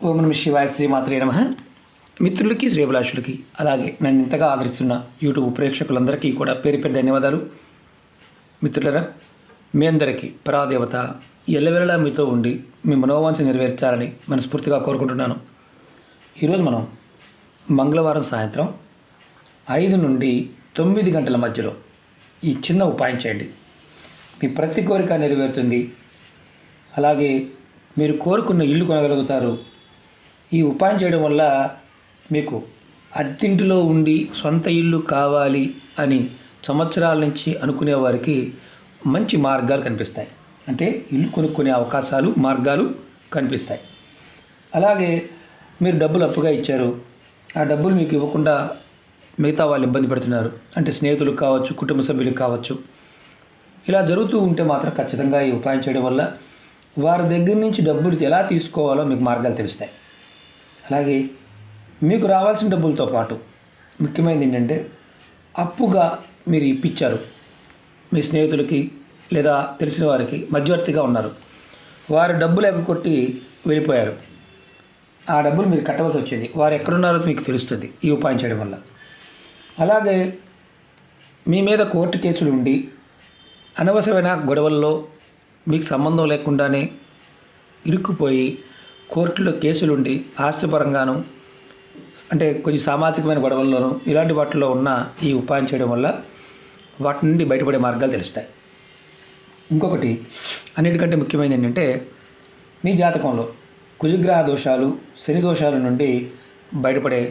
ఓం నమ శివాయ, శ్రీమాత్రే నమః. మిత్రులకి, శ్రేభిలాషులకి, అలాగే నన్ను ఇంతగా ఆదరిస్తున్న యూట్యూబ్ ప్రేక్షకులందరికీ కూడా పేరు పేరు ధన్యవాదాలు. మిత్రులరా, మీ అందరికీ పరాదేవత ఎల్లవెల్లలా మీతో ఉండి మీ మనోవాంఛ నెరవేర్చాలని మనస్ఫూర్తిగా కోరుకుంటున్నాను. ఈరోజు మనం మంగళవారం సాయంత్రం 5 నుండి 9 గంటల మధ్యలో ఈ చిన్న ఉపాయం చేయండి. మీ ప్రతి కోరిక నెరవేరుతుంది. అలాగే మీరు కోరుకున్న ఇల్లు కొనగలుగుతారు. ఈ ఉపాయం చేయడం వల్ల మీకు అద్దింటిలో ఉండి సొంత ఇల్లు కావాలి అని సంవత్సరాల నుంచి అనుకునే వారికి మంచి మార్గాలు కనిపిస్తాయి. అంటే ఇల్లు కొనుక్కునే అవకాశాలు, మార్గాలు కనిపిస్తాయి. అలాగే మీరు డబ్బులు అప్పుగా ఇచ్చారు, ఆ డబ్బులు మీకు ఇవ్వకుండా మిగతా వాళ్ళు ఇబ్బంది పెడుతున్నారు. అంటే స్నేహితులకు కావచ్చు, కుటుంబ సభ్యులకు కావచ్చు. ఇలా జరుగుతూ ఉంటే మాత్రం ఖచ్చితంగా ఈ ఉపాయం చేయడం వల్ల వారి దగ్గర నుంచి డబ్బులు ఎలా తీసుకోవాలో మీకు మార్గాలు తెలుస్తాయి. అలాగే మీకు రావాల్సిన డబ్బులతో పాటు ముఖ్యమైనది ఏంటంటే, అప్పుగా మీరు ఇప్పించారు మీ స్నేహితులకి లేదా తెలిసిన వారికి, మధ్యవర్తిగా ఉన్నారు, వారి డబ్బులు ఎగ్గొట్టి వెళ్ళిపోయారు. ఆ డబ్బులు మీరు కట్టవలసి వచ్చింది. వారు ఎక్కడున్నారో మీకు తెలుస్తుంది ఈ ఉపాయం చేయడం వల్ల. అలాగే మీ మీద కోర్టు కేసులు ఉండి అనవసరమైన గొడవల్లో మీకు సంబంధం లేకుండానే ఇరుక్కుపోయి కోర్టులో కేసులుండి ఆస్తిపరంగాను, అంటే కొంచెం సామాజికమైన గొడవల్లోనూ ఇలాంటి వాటిలో ఉన్న ఈ ఉపాయం చేయడం వల్ల వాటి నుండి బయటపడే మార్గాలు తెలుస్తాయి. ఇంకొకటి అన్నిటికంటే ముఖ్యమైనది ఏంటంటే, మీ జాతకంలో కుజగ్రహ దోషాలు, శని దోషాల నుండి బయటపడే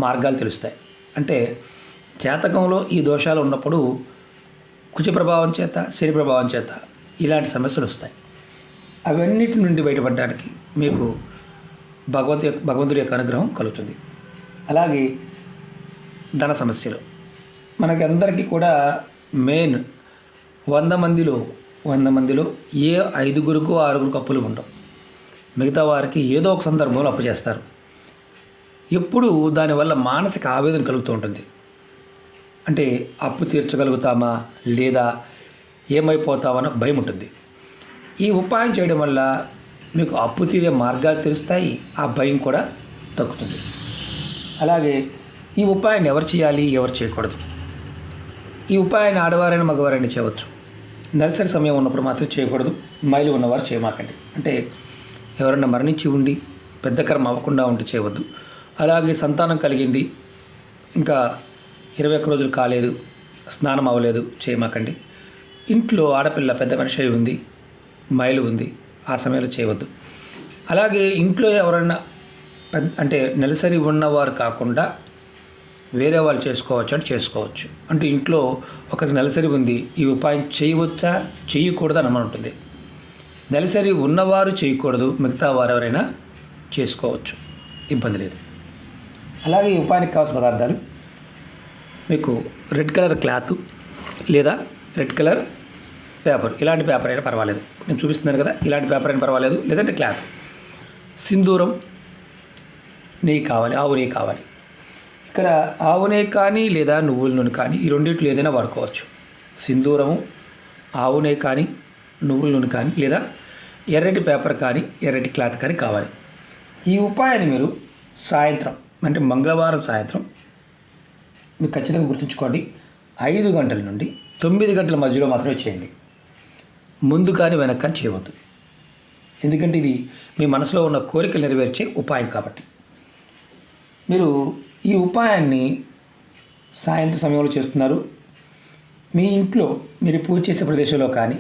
మార్గాలు తెలుస్తాయి. అంటే జాతకంలో ఈ దోషాలు ఉన్నప్పుడు కుజ ప్రభావం చేత, శని ప్రభావం చేత ఇలాంటి సమస్యలు వస్తాయి. అవన్నిటి నుండి బయటపడడానికి మీకు భగవంతుడి యొక్క అనుగ్రహం కలుగుతుంది. అలాగే ధన సమస్యలు మనకి అందరికీ కూడా మెయిన్ 100 మందిలో ఏ 5గురికి 6గురికి అప్పులు ఉండవు. మిగతా వారికి ఏదో ఒక సందర్భంలో అప్పు చేస్తారు. ఎప్పుడు దానివల్ల మానసిక ఆవేదన కలుగుతూ ఉంటుంది. అంటే అప్పు తీర్చగలుగుతామా లేదా ఏమైపోతామన్న భయం ఉంటుంది. ఈ ఉపాయం చేయడం వల్ల మీకు అప్పు తీరే మార్గాలు తెలుస్తాయి, ఆ భయం కూడా తగ్గుతుంది. అలాగే ఈ ఉపాయాన్ని ఎవరు చేయాలి, ఎవరు చేయకూడదు? ఈ ఉపాయాన్ని ఆడవారైనా మగవారైనా చేయవచ్చు. నెలసరి సమయం ఉన్నప్పుడు మాత్రం చేయకూడదు. మైలు ఉన్నవారు చేయమాకండి. అంటే ఎవరైనా మరణించి ఉండి పెద్ద కర్మ అవ్వకుండా ఉంటే చేయవద్దు. అలాగే సంతానం కలిగింది, ఇంకా 21 రోజులు కాలేదు, స్నానం అవ్వలేదు, చేయమాకండి. ఇంట్లో ఆడపిల్ల పెద్ద మనిషి అయి ఉంది, మైలు ఉంది, ఆ సమయంలో చేయవద్దు. అలాగే ఇంట్లో ఎవరైనా అంటే నెలసరి ఉన్నవారు కాకుండా వేరే వాళ్ళు చేసుకోవచ్చు అంటే చేసుకోవచ్చు. అంటే ఇంట్లో ఒకరికి నెలసరి ఉంది, ఈ ఉపాయం చేయవచ్చా చేయకూడదు అని ఉంటుంది. నెలసరి ఉన్నవారు చేయకూడదు, మిగతా వారు ఎవరైనా చేసుకోవచ్చు, ఇబ్బంది లేదు. అలాగే ఈ ఉపాయానికి కావాల్సిన పదార్థాలు మీకు రెడ్ కలర్ క్లాత్ లేదా రెడ్ కలర్ పేపర్, ఇలాంటి పేపర్ అయినా పర్వాలేదు. నేను చూపిస్తున్నాను కదా, ఇలాంటి పేపర్ అయినా పర్వాలేదు, లేదంటే క్లాత్. సింధూరం, నెయ్యి కావాలి, ఆవు నెయ్యి కావాలి. ఇక్కడ ఆవు నెయ్యి కానీ లేదా నువ్వుల నూనె కానీ ఈ రెండిట్లో ఏదైనా వాడుకోవచ్చు. సింధూరము, ఆవు నెయ్యి కానీ, నువ్వుల నూనె కానీ, లేదా ఎర్రటి పేపర్ కానీ ఎర్రటి క్లాత్ కానీ కావాలి. ఈ ఉపాయాన్ని మీరు సాయంత్రం, అంటే మంగళవారం సాయంత్రం మీకు ఖచ్చితంగా గుర్తుంచుకోండి, 5 గంటల నుండి 9 గంటల మధ్యలో మాత్రమే చేయండి. ముందు కానీ వెనక్కి కానీ చేయవద్దు. ఎందుకంటే ఇది మీ మనసులో ఉన్న కోరికలు నెరవేర్చే ఉపాయం కాబట్టి. మీరు ఈ ఉపాయాన్ని సాయంత్రం సమయంలో చేస్తున్నారు. మీ ఇంట్లో మీరు పూజ చేసే ప్రదేశంలో కానీ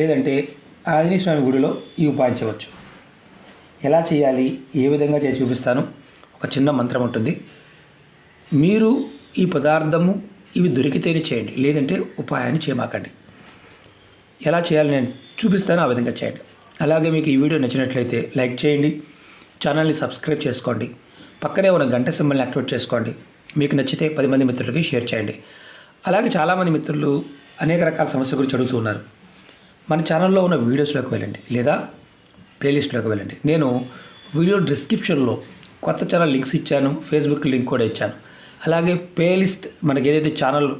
లేదంటే ఆంజనేయ స్వామి గుడిలో ఈ ఉపాయం చేయవచ్చు. ఎలా చేయాలి, ఏ విధంగా చేసి చూపిస్తాను. ఒక చిన్న మంత్రం ఉంటుంది. మీరు ఈ పదార్థము ఇవి దొరికితేనే చేయండి, లేదంటే ఉపాయాన్ని చేయమాకండి. ఎలా చేయాలి నేను చూపిస్తాను, ఆ విధంగా చేయండి. అలాగే మీకు ఈ వీడియో నచ్చినట్లయితే లైక్ చేయండి, ఛానల్ని సబ్స్క్రైబ్ చేసుకోండి, పక్కనే ఉన్న గంట సింబల్ని యాక్టివేట్ చేసుకోండి. మీకు నచ్చితే 10 మంది మిత్రులకి షేర్ చేయండి. అలాగే చాలామంది మిత్రులు అనేక రకాల సమస్యల గురించి అడుగుతున్నారు. మన ఛానల్లో ఉన్న వీడియోస్లోకి వెళ్ళండి లేదా ప్లేలిస్ట్లోకి వెళ్ళండి. నేను వీడియో డిస్క్రిప్షన్లో కొత్త ఛానల్ లింక్స్ ఇచ్చాను, ఫేస్బుక్ లింక్ కూడా ఇచ్చాను. అలాగే ప్లేలిస్ట్, మనకి ఏదైతే ఛానల్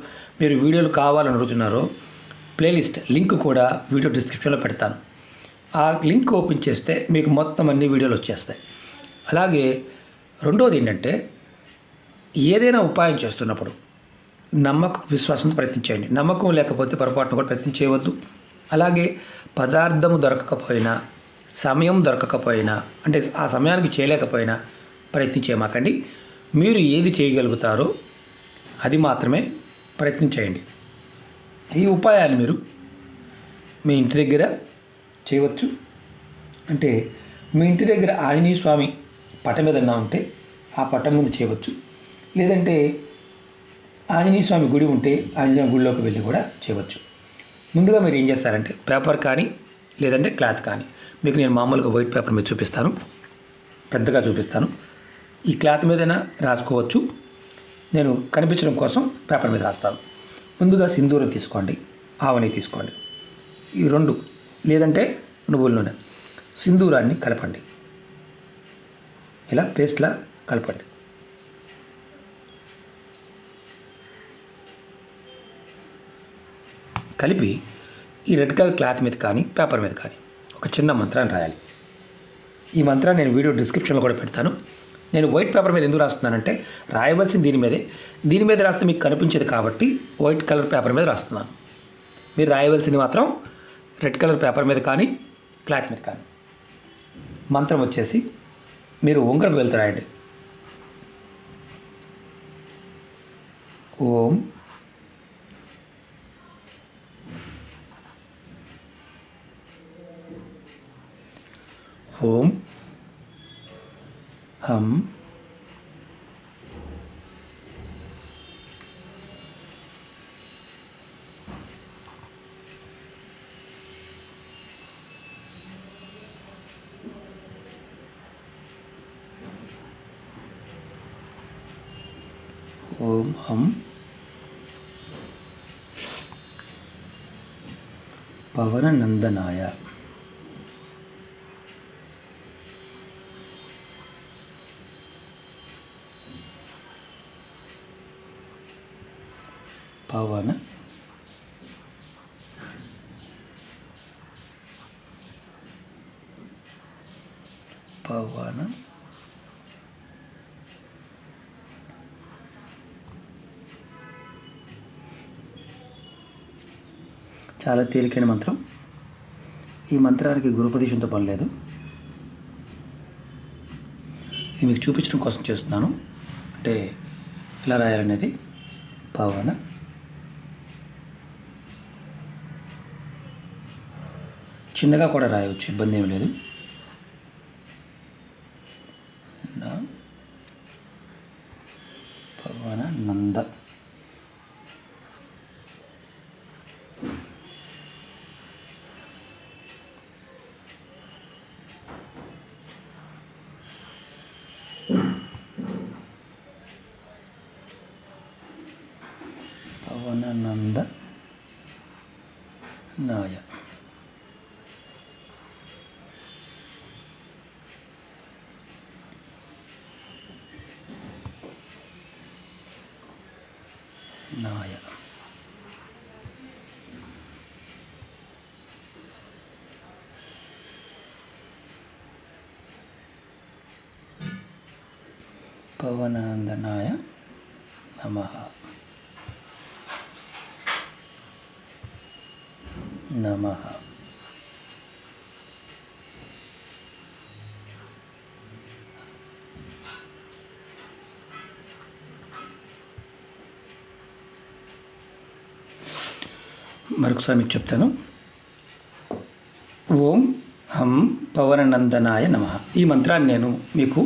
మీరు వీడియోలు కావాలని అడుగుతున్నారో ప్లేలిస్ట్ లింక్ కూడా వీడియో డిస్క్రిప్షన్లో పెడతాను. ఆ లింక్ ఓపెన్ చేస్తే మీకు మొత్తం అన్ని వీడియోలు వచ్చేస్తాయి. అలాగే రెండోది ఏంటంటే ఏదైనా ఉపాయం చేస్తున్నప్పుడు నమ్మకం విశ్వాసంతో ప్రయత్నించండి. నమ్మకం లేకపోతే పొరపాటును కూడా ప్రయత్నం చేయవద్దు. అలాగే పదార్థము దొరకకపోయినా, సమయం దొరకకపోయినా, అంటే ఆ సమయానికి చేయలేకపోయినా ప్రయత్నం చేయమాకండి. మీరు ఏది చేయగలుగుతారో అది మాత్రమే ప్రయత్నం చేయండి. ఈ ఉపాయాన్ని మీరు మీ ఇంటి దగ్గర చేయవచ్చు. అంటే మీ ఇంటి దగ్గర ఆంజనేయ స్వామి పటం ఏదన్నా ఉంటే ఆ పటం ముందు చేయవచ్చు. లేదంటే ఆంజనేయ స్వామి గుడి ఉంటే ఆంజనేయ గుడిలోకి వెళ్ళి కూడా చేయవచ్చు. ముందుగా మీరు ఏం చేస్తారంటే పేపర్ కానీ లేదంటే క్లాత్ కానీ, మీకు నేను మామూలుగా వైట్ పేపర్ మీద చూపిస్తాను, పెద్దగా చూపిస్తాను. ఈ క్లాత్ మీదైనా రాసుకోవచ్చు, నేను కనిపించడం కోసం పేపర్ మీద రాస్తాను. ముందుగా సింధూరం తీసుకోండి, ఆవని తీసుకోండి, ఈ రెండు, లేదంటే నువ్వుల నూనె. సింధూరాన్ని కలపండి, ఇలా పేస్ట్లా కలపండి. కలిపి ఈ రెడ్ కలర్ క్లాత్ మీద కానీ పేపర్ మీద కానీ ఒక చిన్న మంత్రాన్ని రాయాలి. ఈ మంత్రాన్ని నేను వీడియో డిస్క్రిప్షన్లో కూడా పెడతాను. నేను వైట్ పేపర్ మీద ఎందుకు రాస్తున్నానంటే రాయవలసింది దీని మీద రాస్తే మీకు కనిపించేది కాబట్టి వైట్ కలర్ పేపర్ మీద రాస్తున్నాను. మీరు రాయవలసింది మాత్రం రెడ్ కలర్ పేపర్ మీద కానీ క్లాత్ మీద కానీ. మంత్రం వచ్చేసి మీరు ఉంగరం వెళ్తూ రాయండి. ఓం ఓం హం ఓం హం పవననందనాయ పవన పవన చాలా తేలికైన మంత్రం. ఈ మంత్రానికి గురుపదేశంతో పని లేదు. ఇది మీకు చూపించడం కోసం చేస్తున్నాను. అంటే ఎలా రాయాలనేది. పవన చిన్నగా కూడా రాయవచ్చు, ఇబ్బంది ఏమి లేదు. పవన నంద పవననంద నాయ. నాయ పవనందనాయ నమః. నమః. మరొకసారి మీకు చెప్తాను. ఓం హం పవననందనాయ నమః. ఈ మంత్రాన్ని నేను మీకు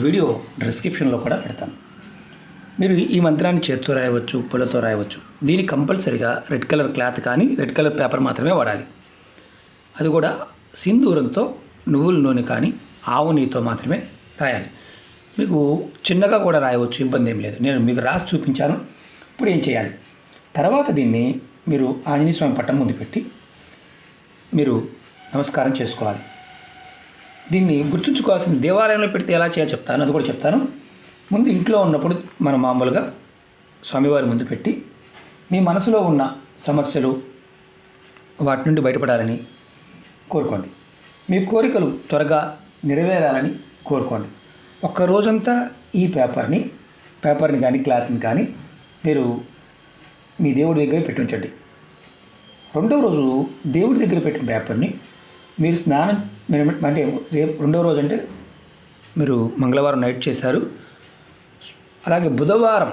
వీడియో డిస్క్రిప్షన్లో కూడా పెడతాను. మీరు ఈ మంత్రాన్ని చేత్తో రాయవచ్చు, పుల్లతో రాయవచ్చు. దీనికి కంపల్సరిగా రెడ్ కలర్ క్లాత్ కానీ రెడ్ కలర్ పేపర్ మాత్రమే వాడాలి. అది కూడా సింధూరంతో, నువ్వుల నూనె కానీ ఆవు నెయ్యితో మాత్రమే రాయాలి. మీకు చిన్నగా కూడా రాయవచ్చు, ఇబ్బంది ఏం లేదు. నేను మీకు రాసి చూపించాను. ఇప్పుడు ఏం చేయాలి? తర్వాత దీన్ని మీరు ఆంజనేయ స్వామి పట్టం ముందు పెట్టి మీరు నమస్కారం చేసుకోవాలి. దీన్ని గుర్తుంచుకోవాల్సిన, దేవాలయంలో పెడితే ఎలా చేయాలో చెప్తాను, అది కూడా చెప్తాను. ముందు ఇంట్లో ఉన్నప్పుడు మనం మామూలుగా స్వామివారి ముందు పెట్టి మీ మనసులో ఉన్న సమస్యలు వాటి నుండి బయటపడాలని కోరుకోండి. మీ కోరికలు త్వరగా నెరవేరాలని కోరుకోండి. ఒక్క రోజంతా ఈ పేపర్ని కానీ క్లాత్ని కానీ మీరు మీ దేవుడి దగ్గర పెట్టి ఉంచండి. రెండవ రోజు దేవుడి దగ్గర పెట్టిన పేపర్ని మీరు అంటే రెండవ రోజు అంటే మీరు మంగళవారం నైట్ చేశారు. అలాగే బుధవారం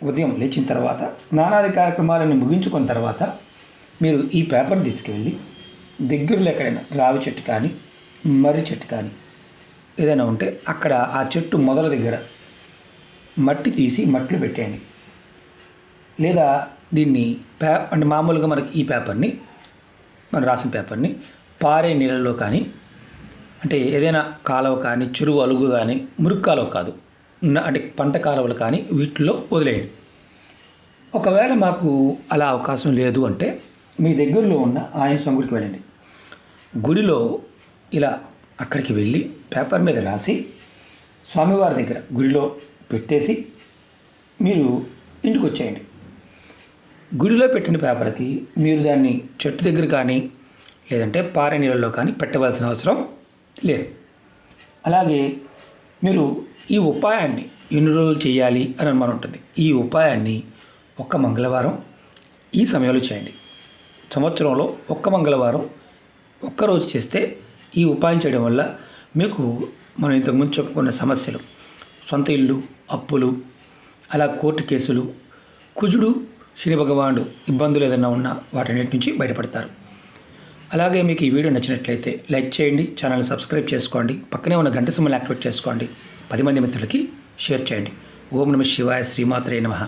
ఉదయం లేచిన తర్వాత స్నానాది కార్యక్రమాలను ముగించుకున్న తర్వాత మీరు ఈ పేపర్ని తీసుకువెళ్ళి దగ్గరలో ఎక్కడైనా రావి చెట్టు కానీ మర్రి చెట్టు కానీ ఏదైనా ఉంటే అక్కడ ఆ చెట్టు మొదల దగ్గర మట్టి తీసి మట్టిలో పెట్టేయండి. లేదా దీన్ని అంటే మామూలుగా మనకి ఈ పేపర్ని మనం రాసిన పేపర్ని పారే నీళ్ళలో కానీ అంటే ఏదైనా కాలువ కానీ చెరువు అలుగు కానీ మురుగు కాలువ కాదు అంటే పంట కాలువలు కానీ వీటిల్లో వదిలేయండి. ఒకవేళ మాకు అలా అవకాశం లేదు అంటే మీ దగ్గరలో ఉన్న ఆంజనేయ స్వామి గుడికి వెళ్ళండి. గుడిలో ఇలా అక్కడికి వెళ్ళి పేపర్ మీద రాసి స్వామివారి దగ్గర గుడిలో పెట్టేసి మీరు ఇంటికి వచ్చేయండి. గుడిలో పెట్టిన పేపర్కి మీరు దాన్ని చెట్టు దగ్గర కానీ లేదంటే పారే నీళ్ళలో కానీ పెట్టవలసిన అవసరం లేదు. అలాగే మీరు ఈ ఉపాయాన్ని ఎన్ని రోజులు చేయాలి అని అనుమానం ఉంటుంది. ఈ ఉపాయాన్ని ఒక్క మంగళవారం ఈ సమయంలో చేయండి. సంవత్సరంలో ఒక్క మంగళవారం ఒక్కరోజు చేస్తే ఈ ఉపాయం చేయడం వల్ల మీకు మనం ఇంతకుముందు చెప్పుకున్న సమస్యలు, సొంత ఇల్లు, అప్పులు, అలా కోర్టు కేసులు, కుజుడు, శని భగవానుడు ఇబ్బందులు ఏదైనా ఉన్నా వాటన్నిటి నుంచి బయటపడతారు. అలాగే మీకు ఈ వీడియో నచ్చినట్లయితే లైక్ చేయండి, ఛానల్ సబ్స్క్రైబ్ చేసుకోండి, పక్కనే ఉన్న గంట సింబల్ని యాక్టివేట్ చేసుకోండి, 10 మంది మిత్రులకి షేర్ చేయండి. ఓం నమః శివాయ, శ్రీమాత్రే నమః.